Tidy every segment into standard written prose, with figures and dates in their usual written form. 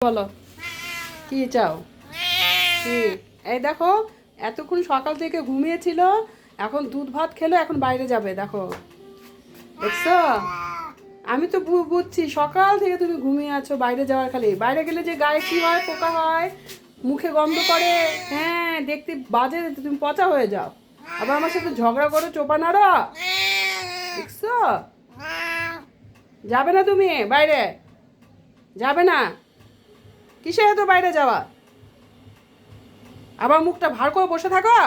বলো কি চাও? কি? এই দেখো, এতক্ষণ সকাল থেকে ঘুমিয়েছিল, এখন দুধ ভাত খেলো, এখন বাইরে যাবে। দেখো, দেখছো? আমি তো বুঝছি সকাল থেকে তুমি ঘুমিয়ে আছো, বাইরে যাওয়ার খালি বাইরে গেলে যে গায়ে কি হয়, পোকা হয়, মুখে গন্ধ করে, হ্যাঁ দেখতে বাজে, তুমি পচা হয়ে যাও। আবার আমার সাথে ঝগড়া করো, চোপা নাড়ো। দেখছো? যাবে না তুমি বাইরে? যাবে না? কিসে এত বাইরে যাওয়া? আবার মুখটা ভার করে বসে থাকো।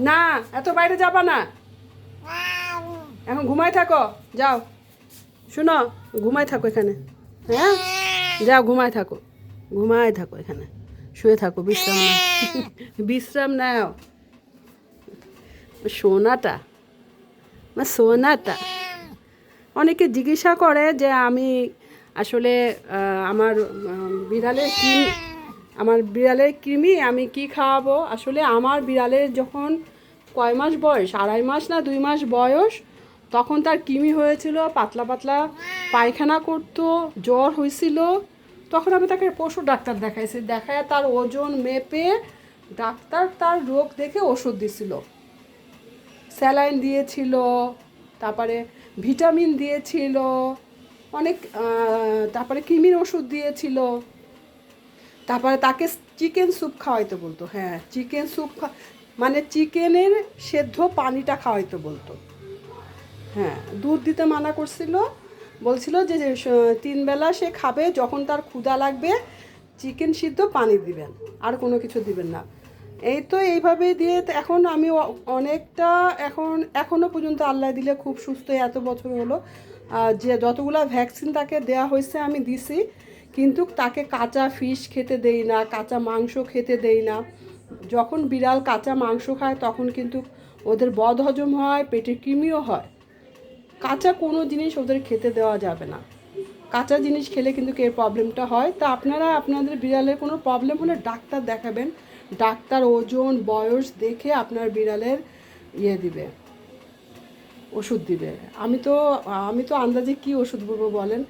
না, এত বাইরে যাবা না। এখন ঘুমাই থাকো, যাও। শুনো, ঘুমাই থাকো এখানে। হ্যাঁ, যাও ঘুমাই থাকো, ঘুমাই থাকো এখানে, শুয়ে থাকো, বিশ্রাম নাও। বিশ্রাম নাও। সোনাটা, সোনাটা। অনেকে জিজ্ঞাসা করে যে আমি আসলে আমার বিড়ালের কি, আমার বিড়ালের কৃমি আমি কি খাওয়াবো। আসলে আমার বিড়ালের যখন কয় মাস বয়স, 2.5 মাস না 2 মাস বয়স, তখন তার কৃমি হয়েছিল, পাতলা পাতলা পায়খানা করতো, জ্বর হয়েছিল। তখন আমি তাকে পশু ডাক্তার দেখাইছি, দেখায় তার ওজন মেপে ডাক্তার তার রোগ দেখে ওষুধ দিছিল, স্যালাইন দিয়েছিল, তারপরে ভিটামিন দিয়েছিল, অনেক, তারপরে কৃমির ওষুধ দিয়েছিল, তারপরে তাকে চিকেন স্যুপ খাওয়াইতে বলতো। হ্যাঁ, চিকেন স্যুপ, মানে চিকেনের সেদ্ধ পানিটা খাওয়াইতে বলতো। হ্যাঁ, দুধ দিতে মানা করছিল, বলছিল যে 3 বেলা সে খাবে, যখন তার ক্ষুধা লাগবে চিকেন সিদ্ধ পানি দিবেন, আর কোনো কিছু দিবেন না। এই তো এইভাবেই দিয়ে এখন আমি অনেকটা, এখনও পর্যন্ত আল্লাহ দিলে খুব সুস্থ, এত বছর হলো। যে যতগুলো ভ্যাকসিন তাকে দেয়া হয়েছে আমি দিছি, কিন্তু তাকে কাঁচা ফিশ খেতে দেই না, কাঁচা মাংস খেতে দেই না। যখন বিড়াল কাঁচা মাংস খায় তখন কিন্তু ওদের বদহজম হয়, পেটে কৃমিও হয়। কাঁচা কোনো জিনিস ওদের খেতে দেওয়া যাবে না। কাঁচা জিনিস খেলে কিন্তু এর প্রবলেমটা হয়। তা আপনারা আপনাদের বিড়ালের কোনো প্রবলেম হলে ডাক্তার দেখাবেন। ডাক্তার ওজন বয়স দেখে আপনার বিড়ালের দিবে, ওষুধ দিবে। আমি তো আন্দাজে কি ওষুধ বলবো বলেন।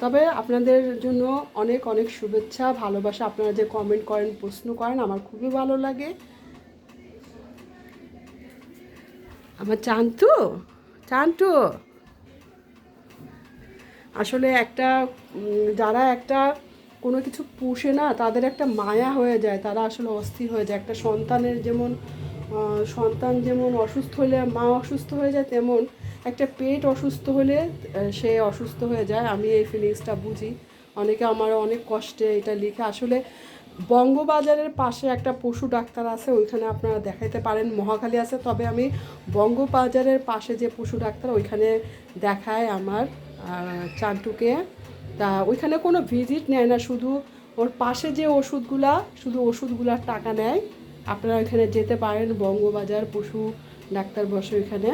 তবে আপনাদের জন্য অনেক অনেক শুভেচ্ছা, ভালোবাসা। আপনারা যে কমেন্ট করেন, প্রশ্ন করেন, আমার খুবই ভালো লাগে। আমার চান্তু, চান্তু আসলে একটা, যারা একটা কোনো কিছু পুষে না, তাদের একটা মায়া হয়ে যায়, তারা আসলে অস্থির হয়ে যায়। একটা সন্তানের যেমন, সন্তান যেমন অসুস্থ হলে মা অসুস্থ হয়ে যায়, তেমন একটা পেট অসুস্থ হলে সে অসুস্থ হয়ে যায়। আমি এই ফিলিংসটা বুঝি। অনেকে আমার অনেক কষ্টে এটা লিখে। আসলে বঙ্গবাজারের পাশে একটা পশু ডাক্তার আছে, ওইখানে আপনারা দেখাইতে পারেন। মহাখালী আছে, তবে আমি বঙ্গবাজারের পাশে যে পশু ডাক্তার, ওইখানে দেখায় আমার চান্টুকে। তা ওইখানে কোনো ভিজিট নেয় না, শুধু ওর পাশে যে ওষুধগুলা, শুধু ওষুধগুলার টাকা নেয়। আপনারা ওইখানে যেতে পারেন, বঙ্গবাজার পশু ডাক্তার বসে ওইখানে।